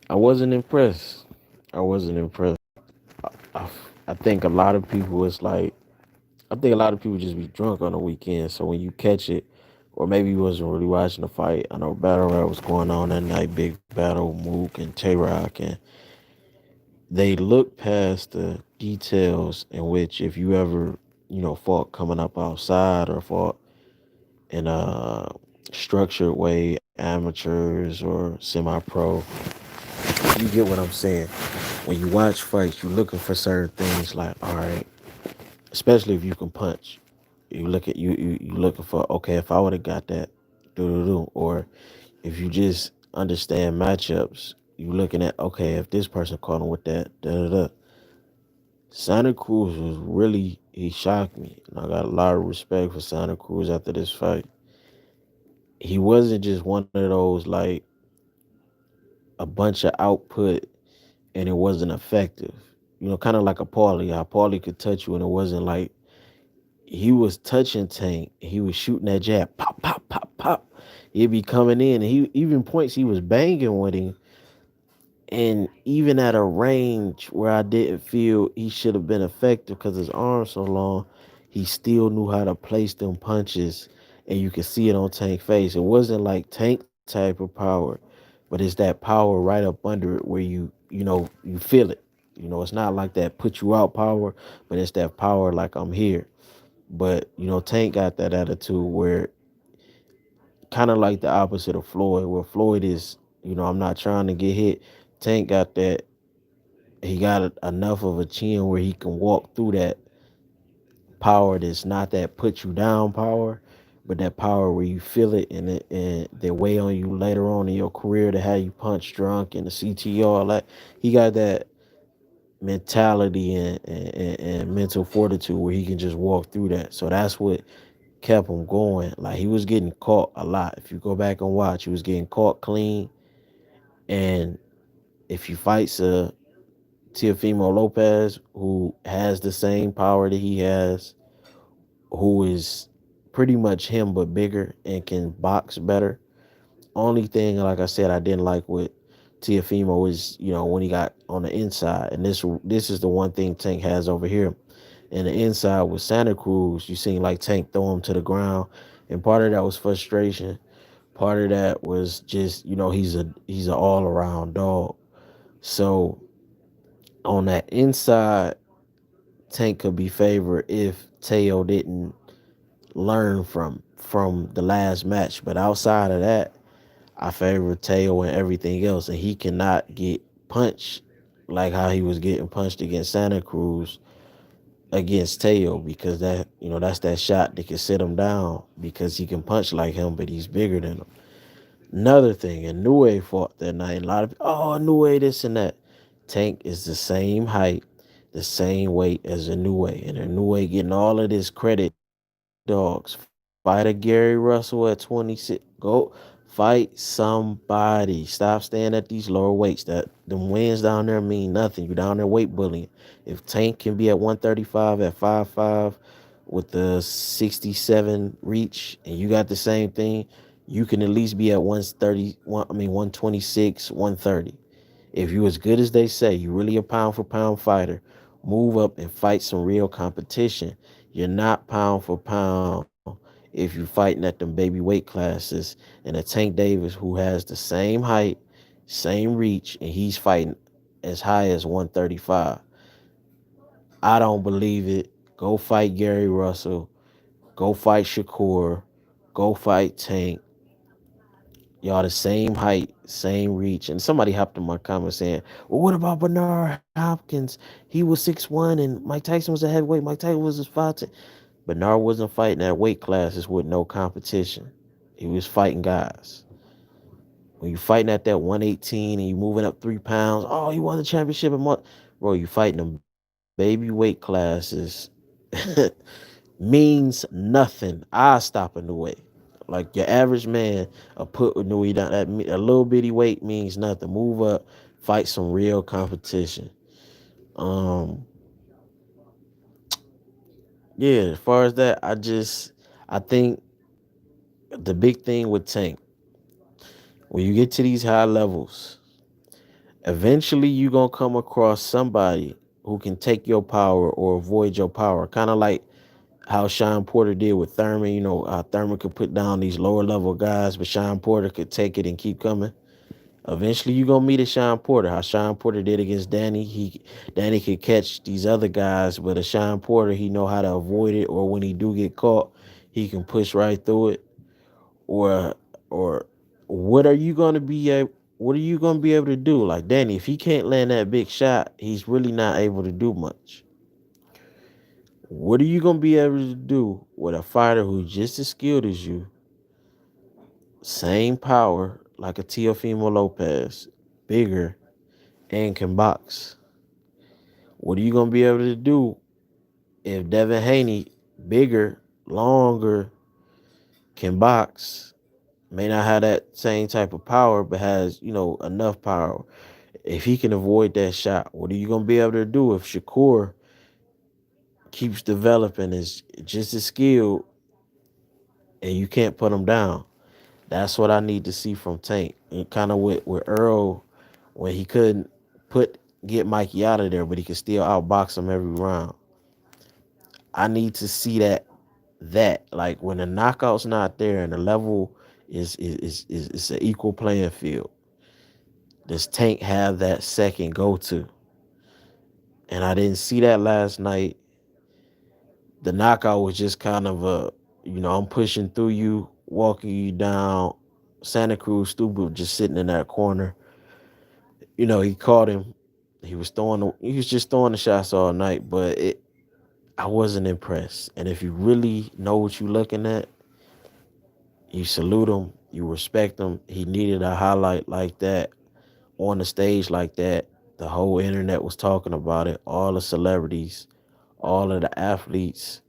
I wasn't impressed. I wasn't impressed. I, I think a lot of people it's like I think a lot of people just be drunk on the weekend. So when you catch it, or maybe you wasn't really watching the fight. I know battle rap was going on that night, big battle, Mook and Tay Rock, and they look past the details in which if you ever fought coming up outside or fought in a structured way, amateurs or semi-pro, you get what I'm saying. When you watch fights, you're looking for certain things like, all right, especially if you can punch. You looking for, okay, if I would have got that, do, or if you just understand matchups, you looking at, okay, if this person caught him with that, da da da. Santa Cruz was really, he shocked me, and I got a lot of respect for Santa Cruz after this fight. He wasn't just one of those like a bunch of output and it wasn't effective. Kind of like a Paulie. How Paulie could touch you and it wasn't like he was touching Tank. He was shooting that jab, pop, pop, pop, pop. He'd be coming in. And he even points he was banging with him. And even at a range where I didn't feel he should have been effective because his arm's so long, he still knew how to place them punches. And you could see it on Tank's face. It wasn't like Tank type of power, but it's that power right up under it where you feel it. It's not like that put you out power, but it's that power like I'm here. But Tank got that attitude where kind of like the opposite of Floyd, where Floyd is, I'm not trying to get hit. Tank got that. He got enough of a chin where he can walk through that power. That's not that put you down power, but that power where you feel it and they weigh on you later on in your career to have you punch drunk and the CTR. Like he got that mentality and mental fortitude where he can just walk through that. So that's what kept him going. Like he was getting caught a lot. If you go back and watch, he was getting caught clean. And if you fight Teofimo Lopez, who has the same power that he has, who is pretty much him but bigger and can box better. Only thing, like I said, I didn't like with Teofimo is when he got on the inside, and this is the one thing Tank has over here. And the inside with Santa Cruz, you seen like Tank throw him to the ground, and part of that was frustration. Part of that was just he's an all around dog. So on that inside, Tank could be favored if Teo didn't learn from the last match. But outside of that, I favor Teo and everything else, and he cannot get punched like how he was getting punched against Santa Cruz against Teo because that's that shot that can sit him down because he can punch like him, but he's bigger than him. Another thing, Inoue fought that night. A lot of people, oh, Inoue, this and that. Tank is the same height, the same weight as Inoue, and Inoue getting all of this credit. Dogs, fight a Gary Russell at 26. Go fight somebody. Stop staying at these lower weights. That them wins down there mean nothing. You down there weight bullying. If Tank can be at 135 at 5'5" with the 67 reach, and you got the same thing, you can at least be at 130. 126, 130. If you as good as they say, you really a pound for pound fighter, move up and fight some real competition. You're not pound for pound if you're fighting at them baby weight classes and a Tank Davis who has the same height, same reach, and he's fighting as high as 135. I don't believe it. Go fight Gary Russell. Go fight Shakur. Go fight Tank. Y'all the same height, same reach. And somebody hopped in my comment saying, well, what about Bernard Hopkins? He was 6'1" and Mike Tyson was a heavyweight. Mike Tyson was his 5'10". Bernard wasn't fighting at weight classes with no competition. He was fighting guys. When you fighting at that 118 and you moving up 3 pounds, oh, he won the championship a month. Bro, you fighting them baby weight classes means nothing. I stop in the way. Like your average man, put Inoue down. A little bitty weight means nothing. Move up, fight some real competition. Um, yeah. As far as that, I think the big thing with Tank when you get to these high levels, Eventually, you gonna come across somebody who can take your power or avoid your power. Kind of like how Sean Porter did with Thurman. You know, Thurman could put down these lower level guys, but Sean Porter could take it and keep coming. Eventually, you gonna meet a Sean Porter. How Sean Porter did against Danny. Danny could catch these other guys, but a Sean Porter, he know how to avoid it, or when he do get caught, he can push right through it. Or or what are you gonna be what are you gonna be able to do? Like Danny, if he can't land that big shot, he's really not able to do much. What are you gonna be able to do with a fighter who's just as skilled as you, same power like a Teofimo Lopez, bigger and can box? What are you gonna be able to do if Devin Haney, bigger, longer, can box, may not have that same type of power, but has, enough power? If he can avoid that shot, what are you gonna be able to do if Shakur keeps developing, is just as skilled, and you can't put him down? That's what I need to see from Tank. And kind of with Earl, when he couldn't get Mikey out of there, but he could still outbox him every round. I need to see that like when the knockout's not there and the level is an equal playing field. Does Tank have that second go to? And I didn't see that last night. The knockout was just kind of I'm pushing through you, walking you down. Santa Cruz stupid just sitting in that corner. He caught him. He was just throwing the shots all night, but I wasn't impressed. And if you really know what you're looking at, you salute him, you respect him. He needed a highlight like that on the stage like that. The whole internet was talking about it. All the celebrities, all of the athletes,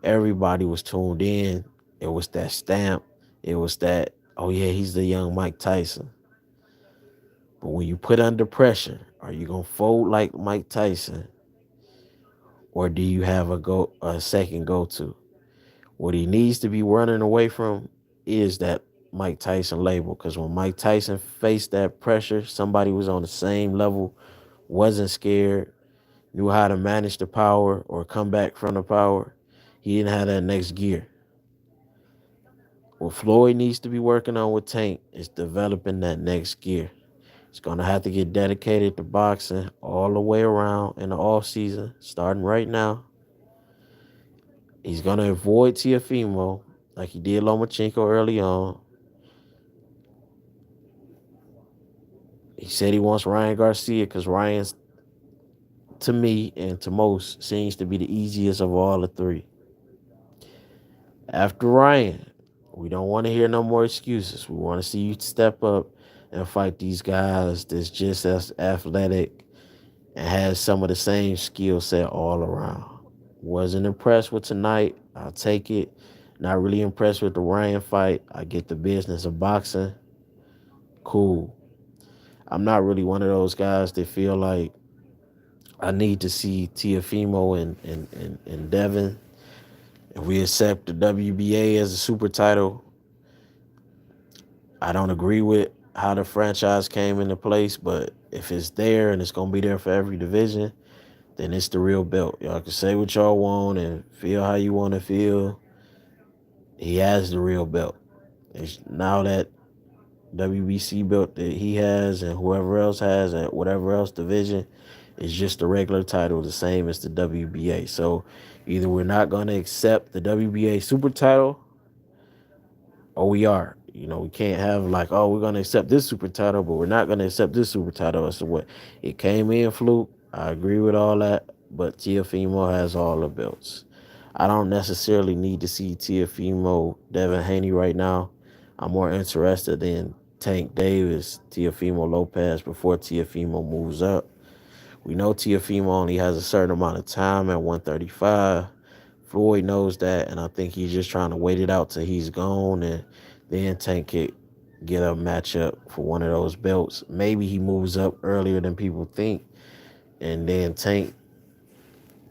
everybody was tuned in. It was that stamp. It was that, oh yeah, he's the young Mike Tyson. But when you put under pressure, are you gonna fold like Mike Tyson, or do you have a second go to? What he needs to be running away from is that Mike Tyson label. Because when Mike Tyson faced that pressure, somebody was on the same level, wasn't scared, knew how to manage the power or come back from the power. He didn't have that next gear. What Floyd needs to be working on with Tank is developing that next gear. He's going to have to get dedicated to boxing all the way around in the off season, starting right now. He's going to avoid Teofimo like he did Lomachenko early on. He said he wants Ryan Garcia because Ryan's, to me and to most, seems to be the easiest of all the three. After Ryan, we don't want to hear no more excuses. We want to see you step up and fight these guys that's just as athletic and has some of the same skill set all around. Wasn't impressed with tonight. I'll take it. Not really impressed with the Ryan fight. I get the business of boxing. Cool. I'm not really one of those guys that feel like I need to see Teofimo and Devin. If we accept the WBA as a super title, I don't agree with how the franchise came into place, but if it's there and it's going to be there for every division, then it's the real belt. Y'all can say what y'all want and feel how you want to feel. He has the real belt. It's now that WBC belt that he has and whoever else has at whatever else division is just a regular title, the same as the WBA. So either we're not going to accept the WBA super title or we are. We can't have like, oh, we're going to accept this super title, but we're not going to accept this super title. So what? It came in fluke. I agree with all that, but Teofimo has all the belts. I don't necessarily need to see Teofimo, Devin Haney right now. I'm more interested in Tank Davis, Teofimo Lopez before Teofimo moves up. We know Teofimo only has a certain amount of time at 135. Floyd knows that, and I think he's just trying to wait it out till he's gone, and then Tank could get a matchup for one of those belts. Maybe he moves up earlier than people think, and then Tank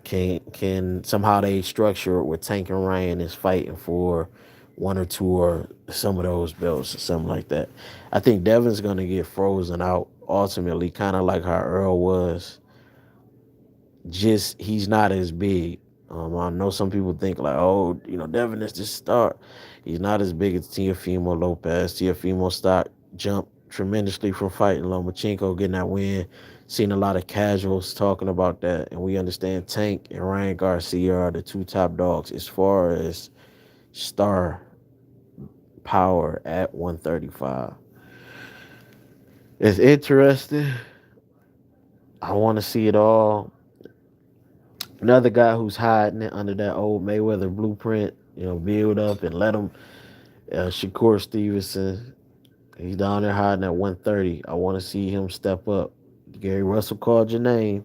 can somehow they structure it where Tank and Ryan is fighting for one or two or some of those belts or something like that. I think Devin's gonna get frozen out ultimately, kind of like how Earl was. Just he's not as big. I know some people think like, oh, Devin is just start. He's not as big as Teofimo Lopez. Teofimo stock jumped tremendously from fighting Lomachenko, getting that win. Seen a lot of casuals talking about that, and we understand Tank and Ryan Garcia are the two top dogs as far as star power at 135. It's interesting. I want to see it all. Another guy who's hiding it under that old Mayweather blueprint, build up and let him. Shakur Stevenson, he's down there hiding at 130. I want to see him step up. Gary Russell called your name.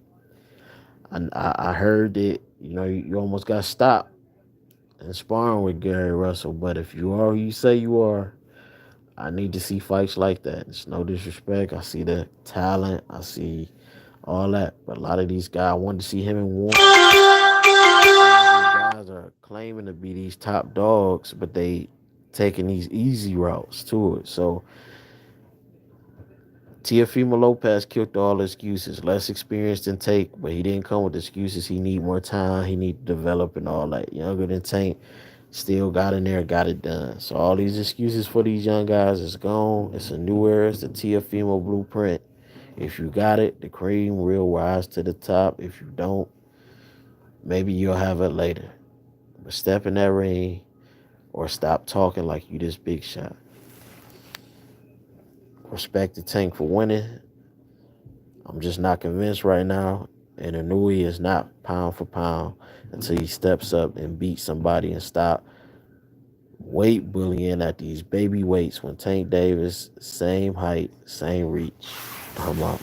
I heard that you almost got stopped in sparring with Gary Russell, but if you are who you say you are, I need to see fights like that. It's no disrespect. I see the talent. I see all that. But a lot of these guys, I wanted to see him in one. Guys are claiming to be these top dogs, but they taking these easy routes to it. So Teofimo Lopez killed all the excuses. Less experienced than Tank, but he didn't come with excuses. He need more time. He need to develop and all that. Younger than Tank, still got in there, got it done. So all these excuses for these young guys is gone. It's a new era. It's the Teofimo blueprint. If you got it, the cream will rise to the top. If you don't, maybe you'll have it later. But step in that ring or stop talking like you this big shot. Respect the Tank for winning. I'm just not convinced right now. And Inoue is not pound for pound until he steps up and beats somebody and stop weight bullying at these baby weights when Tank Davis, same height, same reach. I'm out.